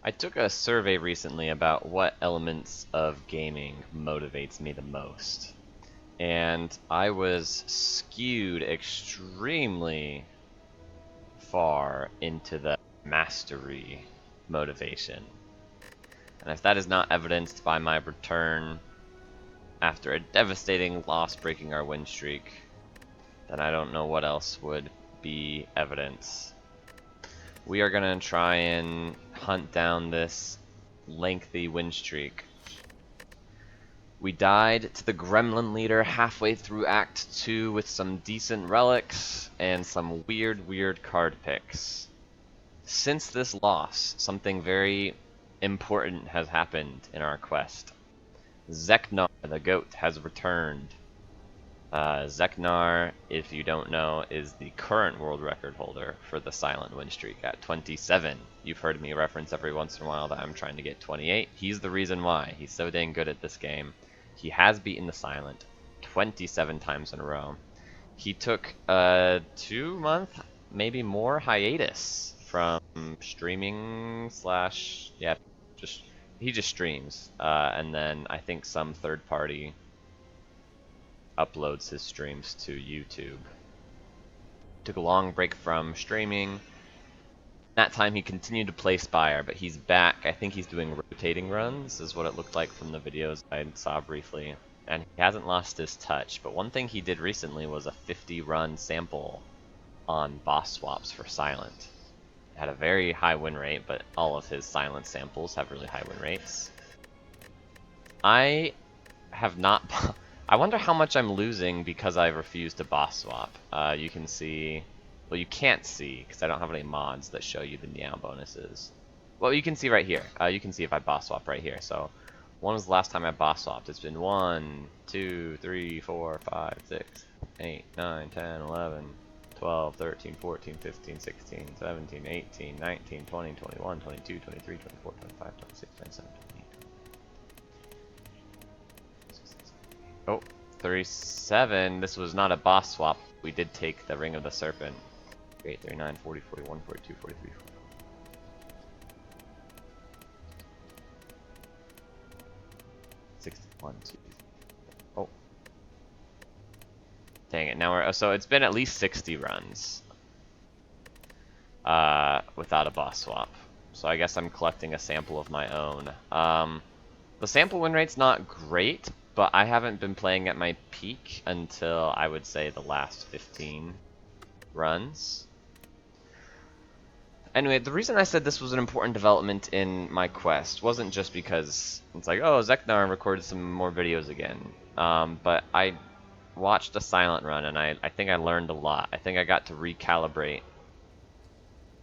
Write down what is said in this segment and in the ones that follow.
I took a survey recently about what elements of gaming motivates me the most. And I was skewed extremely far into the mastery motivation. And if that is not evidenced by my return after a devastating loss breaking our win streak, then I don't know what else would be evidence. We are gonna try and hunt down this lengthy win streak. We died to the Gremlin leader halfway through Act 2 with some decent relics and some weird card picks. Since this loss, something very important has happened in our quest. Zeknar, the goat, has returned. Zeknar, if you don't know, is the current world record holder for the silent win streak at 27. You've heard me reference every once in a while that I'm trying to get 28. He's the reason why. He's so dang good at this game. He has beaten the silent 27 times in a row. He took a 2-month, maybe more, hiatus from streaming slash, yeah, he just streams. And then I think some third party uploads his streams to YouTube. Took a long break from streaming. That time he continued to play Spire, but he's back. I think he's doing rotating runs, is what it looked like from the videos I saw briefly. And he hasn't lost his touch, but one thing he did recently was a 50-run sample on boss swaps for Silent. It had a very high win rate, but all of his Silent samples have really high win rates. I have not... I wonder how much I'm losing because I refused to boss swap. You can see... Well, you can't see, because I don't have any mods that show you the Meow bonuses. Well, you can see right here. You can see if I boss swap right here. So, when was the last time I boss swapped? It's been 1, 2, 3, 4, 5, 6, 8, 9, 10, 11, 12, 13, 14, 15, 16, 17, 18, 19, 20, 21, 22, 23, 24, 25, 26, 27, 28. Oh, 37. This was not a boss swap. We did take the Ring of the Serpent. 38, 39, 40, 41, 42, 43, 44. 61, 2. Oh. Dang it, now we're... So it's been at least 60 runs. Without a boss swap. So I guess I'm collecting a sample of my own. The sample win rate's not great, but I haven't been playing at my peak until, I would say, the last 15 runs. Anyway, the reason I said this was an important development in my quest wasn't just because it's like, oh, Zeknar recorded some more videos again. But I watched a silent run, and I think I learned a lot. I think I got to recalibrate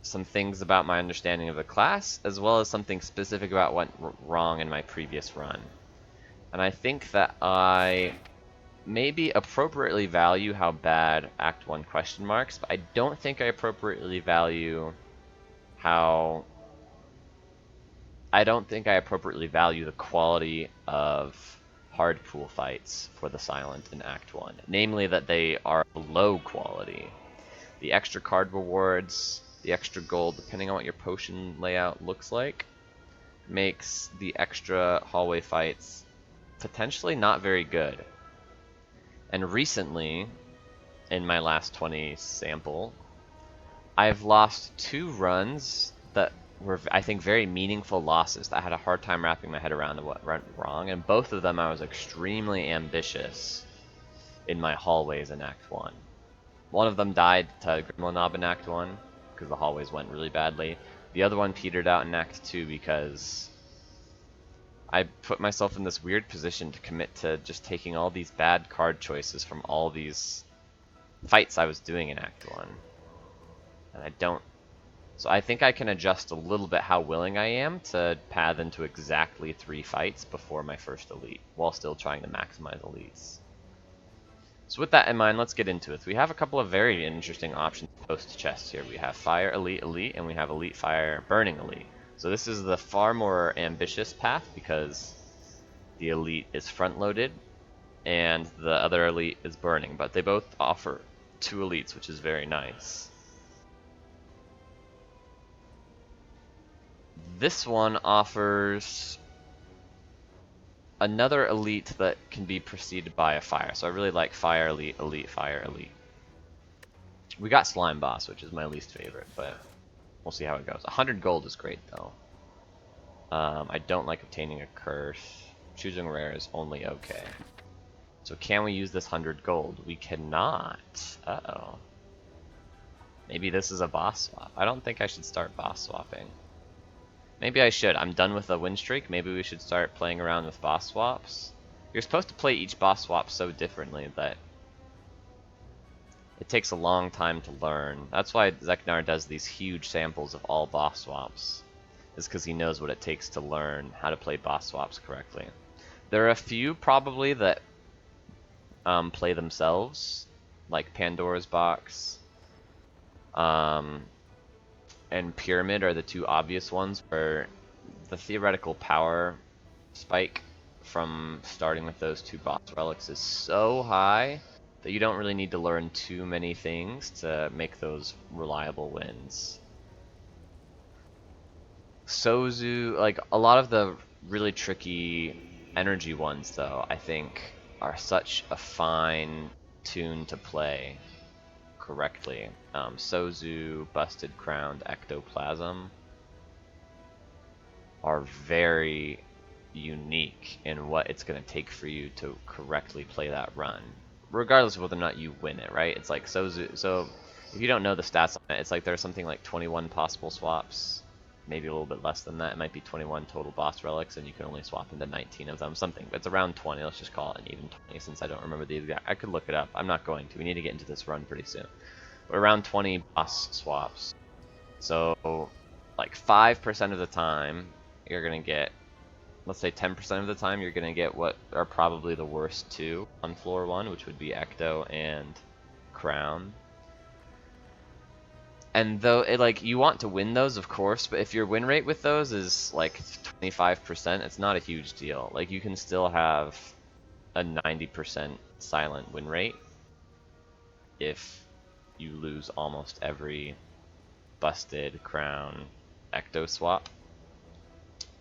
some things about my understanding of the class, as well as something specific about what went wrong in my previous run. And I think that I maybe appropriately value how bad Act 1 question marks, but I don't think I appropriately value how... I don't think I appropriately value the quality of hard pool fights for the Silent in Act 1. Namely that they are low quality. The extra card rewards, the extra gold, depending on what your potion layout looks like, makes the extra hallway fights potentially not very good. And recently, in my last 20 sample, I've lost 2 runs that were, I think, very meaningful losses that I had a hard time wrapping my head around what went wrong, and both of them I was extremely ambitious in my hallways in Act 1. One of them died to Gremlin in Act 1, because the hallways went really badly. The other one petered out in Act 2 because I put myself in this weird position to commit to just taking all these bad card choices from all these fights I was doing in Act 1. And I don't... So I think I can adjust a little bit how willing I am to path into exactly 3 fights before my first elite, while still trying to maximize elites. So with that in mind, let's get into it. We have a couple of very interesting options post-chest here. We have Fire Elite Elite, and we have Elite Fire Burning Elite. So this is the far more ambitious path because the Elite is front-loaded and the other Elite is Burning, but they both offer 2 Elites, which is very nice. This one offers another elite that can be preceded by a fire. So I really like fire elite, elite, fire elite. We got slime boss, which is my least favorite, but we'll see how it goes. 100 gold is great though. I don't like obtaining a curse. Choosing rare is only okay. So can we use this 100 gold? We cannot. Uh-oh. Maybe this is a boss swap. I don't think I should start boss swapping. Maybe I should. I'm done with the win streak. Maybe we should start playing around with boss swaps. You're supposed to play each boss swap so differently that it takes a long time to learn. That's why Zeknar does these huge samples of all boss swaps. Is because he knows what it takes to learn how to play boss swaps correctly. There are a few probably that play themselves, like Pandora's Box and Pyramid are the two obvious ones where the theoretical power spike from starting with those two boss relics is so high that you don't really need to learn too many things to make those reliable wins. Sozu, like a lot of the really tricky energy ones though, I think are such a fine tune to play correctly. Sozu, Busted Crowned Ectoplasm are very unique in what it's going to take for you to correctly play that run, regardless of whether or not you win it, right? It's like Sozu, so if you don't know the stats on it, it's like there's something like 21 possible swaps, maybe a little bit less than that. It might be 21 total boss relics, and you can only swap into 19 of them, something. It's around 20, let's just call it an even 20, since I don't remember the exact. I could look it up. I'm not going to. We need to get into this run pretty soon. But around 20 boss swaps. So, like 5% of the time, you're going to get, let's say 10% of the time, you're going to get what are probably the worst two on floor 1, which would be Ecto and Crown. And though it, like, you want to win those, of course, but if your win rate with those is like 25%, it's not a huge deal. Like, you can still have a 90% silent win rate if you lose almost every Busted, Crown, Ecto swap.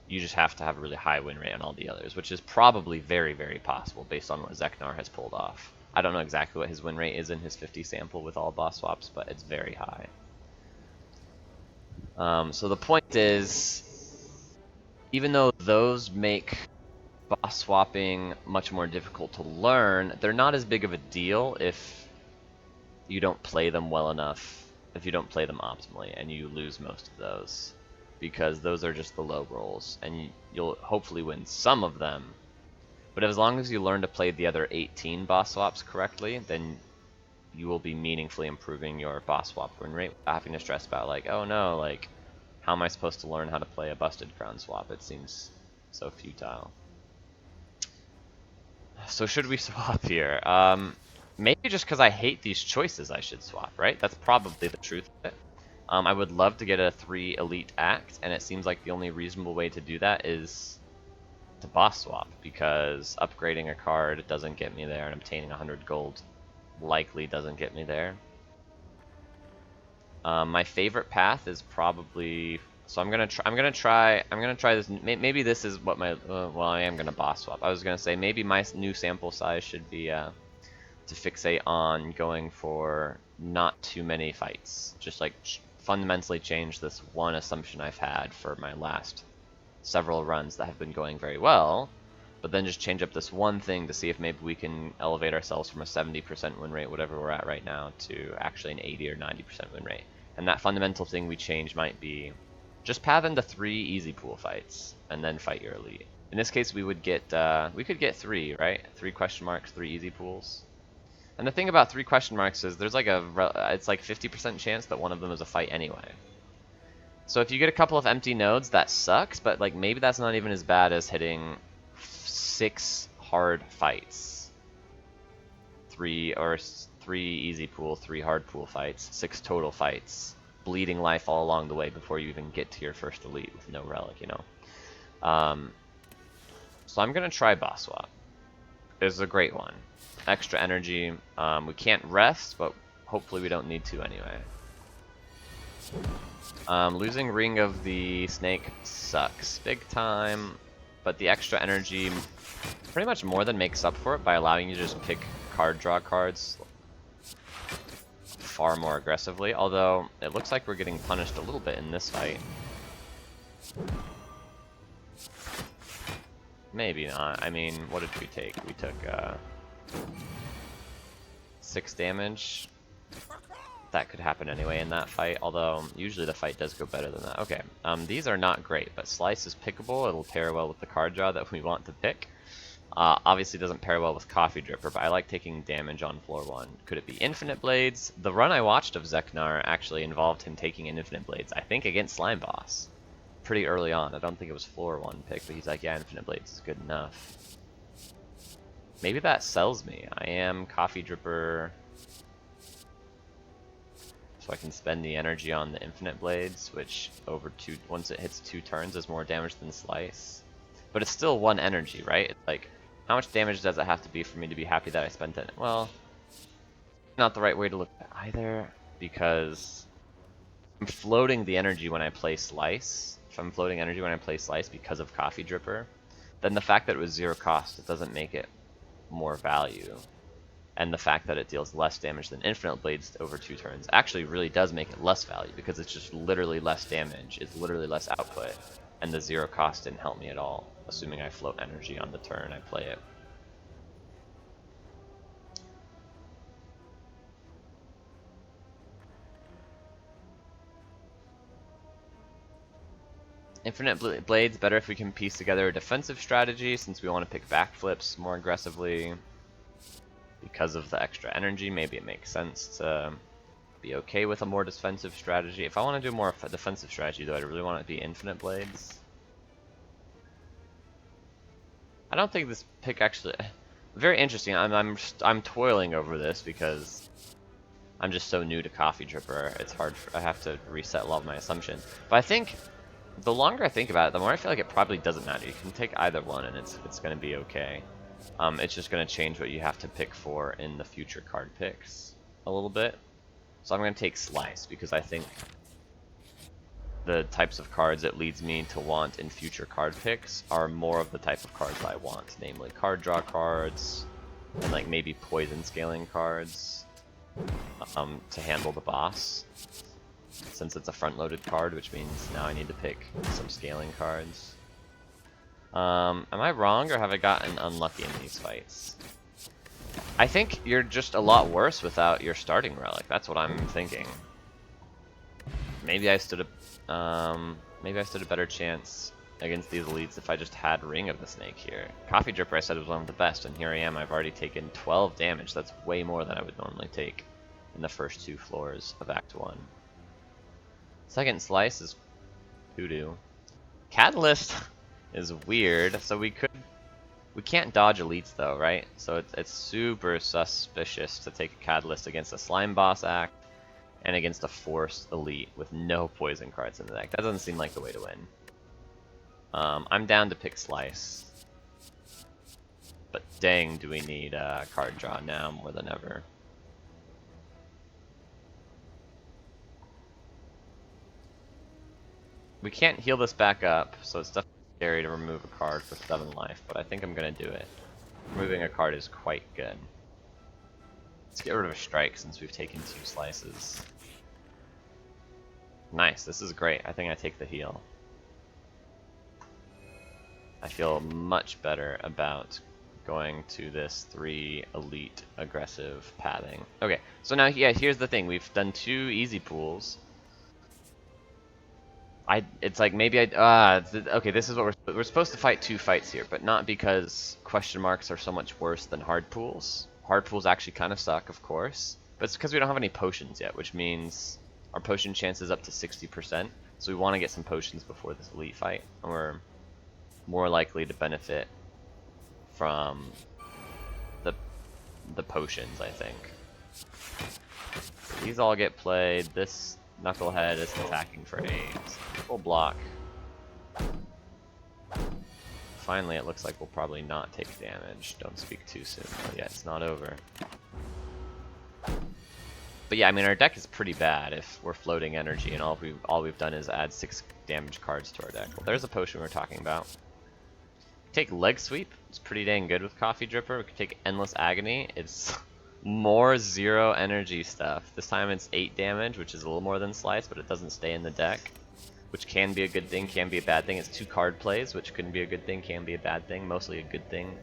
You just have to have a really high win rate on all the others, which is probably very, very possible based on what Zeknar has pulled off. I don't know exactly what his win rate is in his 50 sample with all boss swaps, but it's very high. So the point is, even though those make boss swapping much more difficult to learn, they're not as big of a deal if you don't play them well enough, if you don't play them optimally, and you lose most of those. Because those are just the low rolls, and you'll hopefully win some of them. But as long as you learn to play the other 18 boss swaps correctly, then you will be meaningfully improving your boss swap win rate without having to stress about, like, oh no, like, how am I supposed to learn how to play a Busted Crown swap? It seems so futile. So should we swap here? Maybe just because I hate these choices I should swap, right? That's probably the truth of it. I would love to get a 3 elite act, and it seems like the only reasonable way to do that is to boss swap, because upgrading a card doesn't get me there, and obtaining 100 gold likely doesn't get me there. My favorite path is probably, so I'm gonna try this. Maybe this is what my well, I am gonna boss swap. I was gonna say maybe my new sample size should be to fixate on going for not too many fights, just like fundamentally change this one assumption I've had for my last several runs that have been going very well, but then just change up this one thing to see if maybe we can elevate ourselves from a 70% win rate, whatever we're at right now, to actually an 80 or 90% win rate. And that fundamental thing we change might be just path into 3 easy pool fights and then fight your elite. In this case, we would get we could get 3, right? 3 question marks, 3 easy pools. And the thing about 3 question marks is there's like it's like 50% chance that one of them is a fight anyway. So if you get a couple of empty nodes, that sucks, but like maybe that's not even as bad as hitting 6 hard fights. 3 easy pool, 3 hard pool fights, 6 total fights, bleeding life all along the way before you even get to your first elite with no relic, you know. So I'm gonna try boss swap. It's a great one. Extra energy. We can't rest, but hopefully we don't need to anyway. Losing Ring of the Snake sucks big time, but the extra energy pretty much more than makes up for it by allowing you to just pick draw cards far more aggressively, although it looks like we're getting punished a little bit in this fight. Maybe not. I mean, what did we take? We took 6 damage. That could happen anyway in that fight, although usually the fight does go better than that. Okay, these are not great, but Slice is pickable. It'll pair well with the card draw that we want to pick. Obviously doesn't pair well with Coffee Dripper, but I like taking damage on floor 1. Could it be Infinite Blades? The run I watched of Zeknar actually involved him taking an Infinite Blades, I think against Slime Boss. Pretty early on. I don't think it was floor 1 pick, but he's like, yeah, Infinite Blades is good enough. Maybe that sells me. I am Coffee Dripper, so I can spend the energy on the Infinite Blades, which once it hits 2 turns is more damage than Slice. But it's still 1 energy, right? It's like, how much damage does it have to be for me to be happy that I spent it? Well, not the right way to look at it either, because I'm floating the energy when I play Slice. If I'm floating energy when I play Slice because of Coffee Dripper, then the fact that it was 0 cost, it doesn't make it more value. And the fact that it deals less damage than Infinite Blades over 2 turns actually really does make it less value, because it's just literally less damage, it's literally less output, and the 0 cost didn't help me at all, assuming I float energy on the turn I play it. Infinite Blades better if we can piece together a defensive strategy, since we want to pick backflips more aggressively. Because of the extra energy, maybe it makes sense to be okay with a more defensive strategy. If I want to do more defensive strategy, though, I really want it to be Infinite Blades. I don't think this pick actually... Very interesting. I'm toiling over this because I'm just so new to Coffee Dripper. It's hard. I have to reset a lot of my assumptions. But I think the longer I think about it, the more I feel like it probably doesn't matter. You can take either one, and it's going to be okay. It's just going to change what you have to pick for in the future card picks a little bit. So I'm going to take Slice, because I think the types of cards it leads me to want in future card picks are more of the type of cards I want, namely card draw cards, and like maybe poison scaling cards to handle the boss, since it's a front-loaded card, which means now I need to pick some scaling cards. Am I wrong, or have I gotten unlucky in these fights? I think you're just a lot worse without your starting relic. That's what I'm thinking. Maybe I stood a better chance against these elites if I just had Ring of the Snake here. Coffee Dripper I said was one of the best, and here I am. I've already taken 12 damage. That's way more than I would normally take in the first 2 floors of Act 1. Second Slice is hoodoo. Catalyst is weird, so we can't dodge elites though, right? So it's super suspicious to take a Catalyst against a Slime Boss act and against a Force elite with no poison cards in the deck. That doesn't seem like the way to win. I'm down to pick Slice, but dang, do we need card draw now more than ever. We can't heal this back up, so it's definitely scary to remove a card for 7 life, but I think I'm going to do it. Removing a card is quite good. Let's get rid of a strike since we've taken 2 slices. Nice, this is great. I think I take the heal. I feel much better about going to this 3 elite aggressive pathing. Okay, so now yeah, here's the thing. We've done 2 easy pools. It's like maybe okay, this is what we're supposed to fight 2 fights here, but not because question marks are so much worse than hard pools. Hard pools actually kind of suck, of course, but it's because we don't have any potions yet, which means our potion chance is up to 60%, so we want to get some potions before this elite fight, and we're more likely to benefit from the potions, I think. These all get played. This Knucklehead is attacking for 8. Full block. Finally, it looks like we'll probably not take damage. Don't speak too soon. Oh yeah, it's not over. But yeah, I mean, our deck is pretty bad if we're floating energy, and all we've done is add 6 damage cards to our deck. Well, there's a potion we're talking about. Take Leg Sweep. It's pretty dang good with Coffee Dripper. We could take Endless Agony. It's more 0 energy stuff. This time it's 8 damage, which is a little more than Slice, but it doesn't stay in the deck, which can be a good thing, can be a bad thing. It's 2 card plays, which can be a good thing, can be a bad thing. Mostly a good thing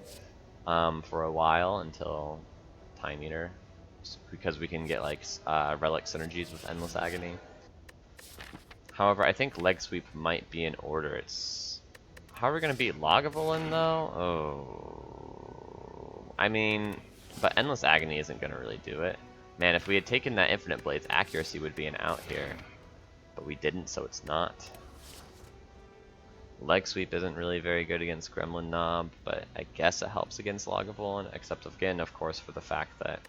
for a while until Time Eater, because we can get like relic synergies with Endless Agony. However, I think Leg Sweep might be in order. It's how are we gonna beat Lagavulin though? Oh, I mean, but Endless Agony isn't gonna really do it. Man, if we had taken that Infinite Blades, accuracy would be an out here, but we didn't, so it's not. Leg Sweep isn't really very good against Gremlin Knob, but I guess it helps against Lagavulin, except again, of course, for the fact that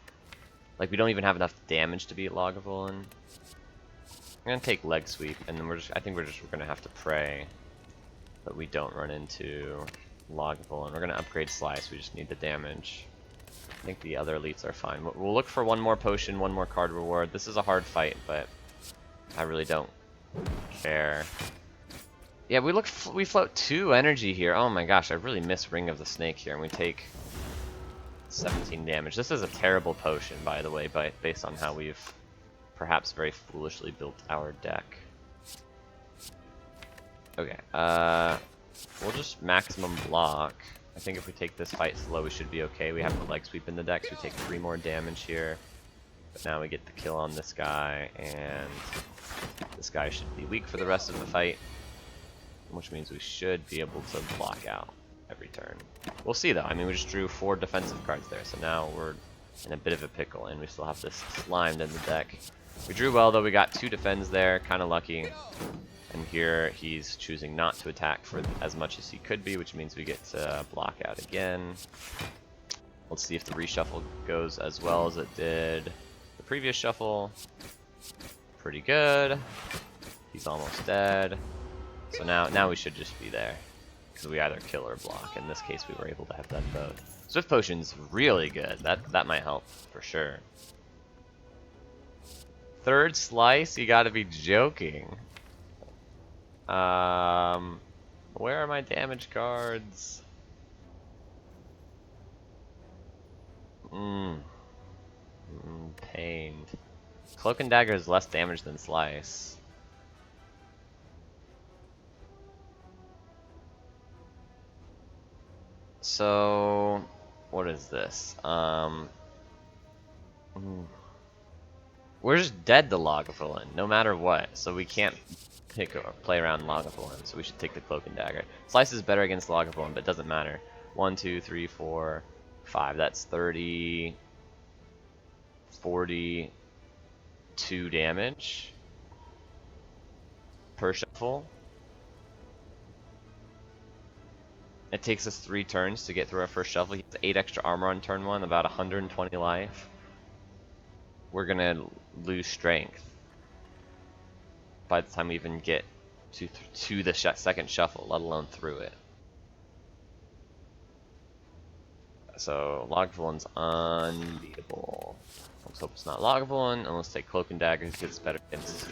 like we don't even have enough damage to beat Lagavulin. I'm gonna take Leg Sweep, and then I think we're gonna have to pray that we don't run into Lagavulin. We're gonna upgrade Slice. We just need the damage. I think the other elites are fine. We'll look for one more potion, one more card reward. This is a hard fight, but I really don't care. Yeah, we float 2 energy here. Oh my gosh, I really miss Ring of the Snake here, and we take 17 damage. This is a terrible potion, by the way, based on how we've perhaps very foolishly built our deck. Okay, we'll just maximum block. I think if we take this fight slow, we should be okay. We have the Leg Sweep in the deck, so we take 3 more damage here. But now we get the kill on this guy, and this guy should be weak for the rest of the fight, which means we should be able to block out every turn. We'll see though. I mean, we just drew 4 defensive cards there, so now we're in a bit of a pickle, and we still have this Slimed in the deck. We drew well though. We got 2 defends there, kind of lucky. And here he's choosing not to attack for as much as he could be, which means we get to block out again. Let's see if the reshuffle goes as well as it did the previous shuffle. Pretty good. He's almost dead. So now we should just be there, because we either kill or block. In this case, we were able to have done both. Swift Potion's really good. That might help for sure. 3rd Slice? You gotta be joking. Where are my damage cards? Pained. Cloak and Dagger is less damage than Slice. So, what is this? We're just dead to Lagavulin, no matter what, so we can't play around Lagavulin, so we should take the Cloak and Dagger. Slice is better against Lagavulin, but it doesn't matter. 1, 2, 3, 4, 5, that's 30, 42 damage per shuffle. It takes us 3 turns to get through our first shuffle. He has 8 extra armor on turn 1, about 120 life. We're gonna lose strength by the time we even get to the second shuffle, let alone through it. So Lagavulin's unbeatable. Let's hope it's not Lagavulin, and let's take Cloak and Daggers because it's better against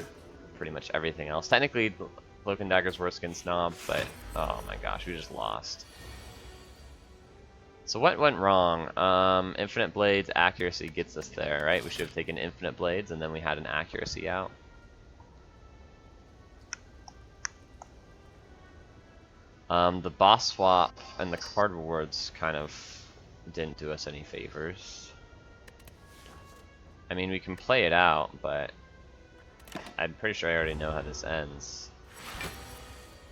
pretty much everything else. Technically, Cloak and Dagger's worse against Snob, but oh my gosh, we just lost. So what went wrong? Infinite Blades accuracy gets us there, right? We should have taken Infinite Blades, and then we had an accuracy out. The boss swap and the card rewards kind of didn't do us any favors. I mean, we can play it out, but I'm pretty sure I already know how this ends.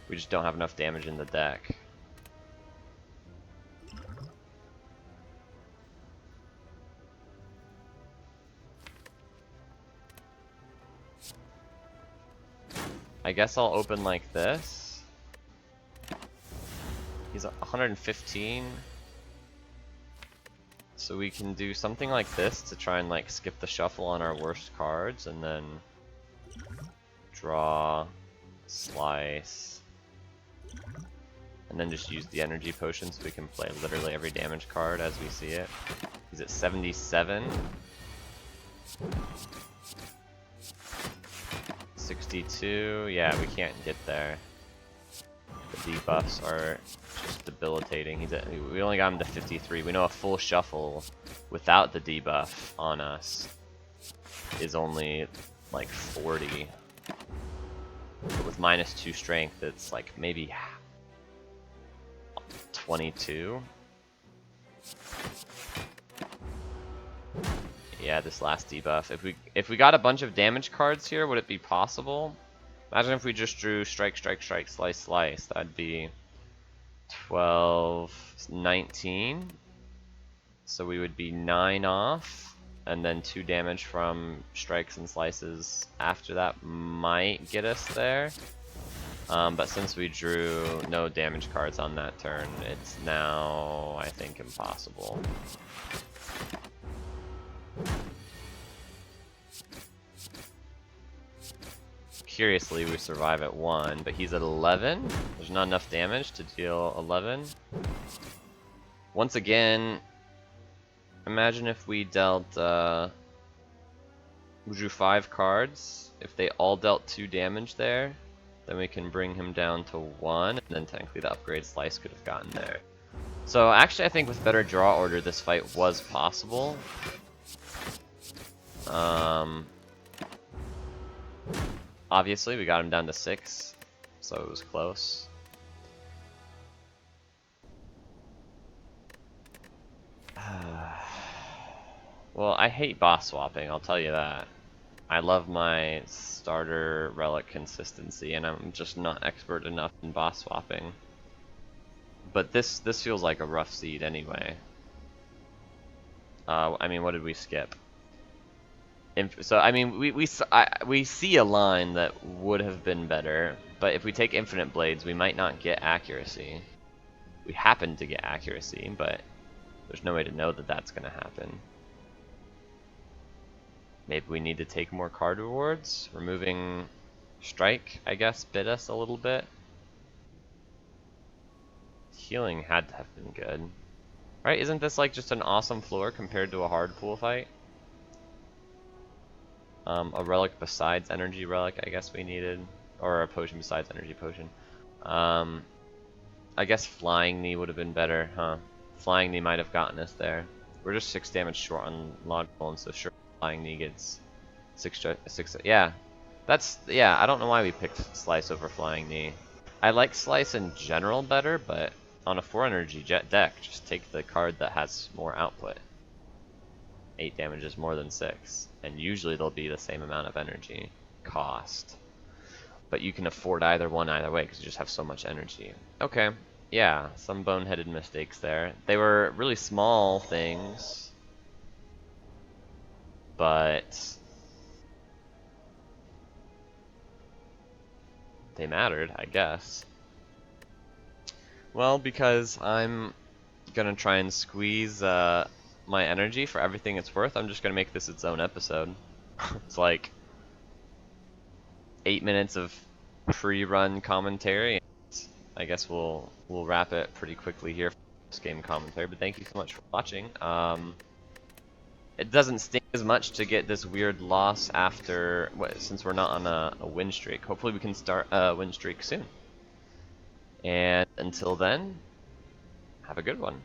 We just don't have enough damage in the deck. I guess I'll open like this. He's 115. So we can do something like this to try and like skip the shuffle on our worst cards, and then draw, slice, and then just use the energy potion so we can play literally every damage card as we see it. He's at 77. 62. Yeah, we can't get there. The debuffs are just debilitating. We only got him to 53. We know a full shuffle without the debuff on us is only like 40. But with -2 strength, it's like maybe 22. Yeah, this last debuff. If we got a bunch of damage cards here, would it be possible? Imagine if we just drew strike, strike, strike, slice, slice. That'd be 12, 19. So we would be 9 off, and then 2 damage from strikes and slices after that might get us there. But since we drew no damage cards on that turn, it's now, I think, impossible. Curiously, we survive at 1, but he's at 11. There's not enough damage to deal 11. Once again, imagine if we dealt, we drew 5 cards. If they all dealt 2 damage there, then we can bring him down to 1, and then technically the upgrade slice could have gotten there. So actually I think with better draw order this fight was possible. Obviously we got him down to 6, so it was close. Well, I hate boss swapping, I'll tell you that. I love my starter relic consistency, and I'm just not expert enough in boss swapping. But this feels like a rough seed anyway. I mean, what did we skip? So I mean, we see a line that would have been better, but if we take infinite blades, we might not get accuracy. We happen to get accuracy, but there's no way to know that that's gonna happen. Maybe we need to take more card rewards. Removing strike, I guess, bit us a little bit. Healing had to have been good. Right, isn't this like just an awesome floor compared to a hard pool fight? A relic besides energy relic, I guess we needed. Or a potion besides energy potion. I guess flying knee would have been better, huh? Flying knee might have gotten us there. We're just 6 damage short on log and so sure flying knee gets 6, yeah. Yeah, I don't know why we picked slice over flying knee. I like slice in general better, but on a 4 energy jet deck, just take the card that has more output. 8 damage is more than 6, and usually they'll be the same amount of energy cost. But you can afford either one either way because you just have so much energy. Okay, yeah, some boneheaded mistakes there. They were really small things, but they mattered, I guess. Well, because I'm gonna try and squeeze my energy for everything it's worth, I'm just gonna make this its own episode. It's like 8 minutes of pre-run commentary. I guess we'll wrap it pretty quickly here for this game commentary, but thank you so much for watching. It doesn't sting as much to get this weird loss after, since we're not on a win streak. Hopefully we can start a win streak soon. And until then, have a good one.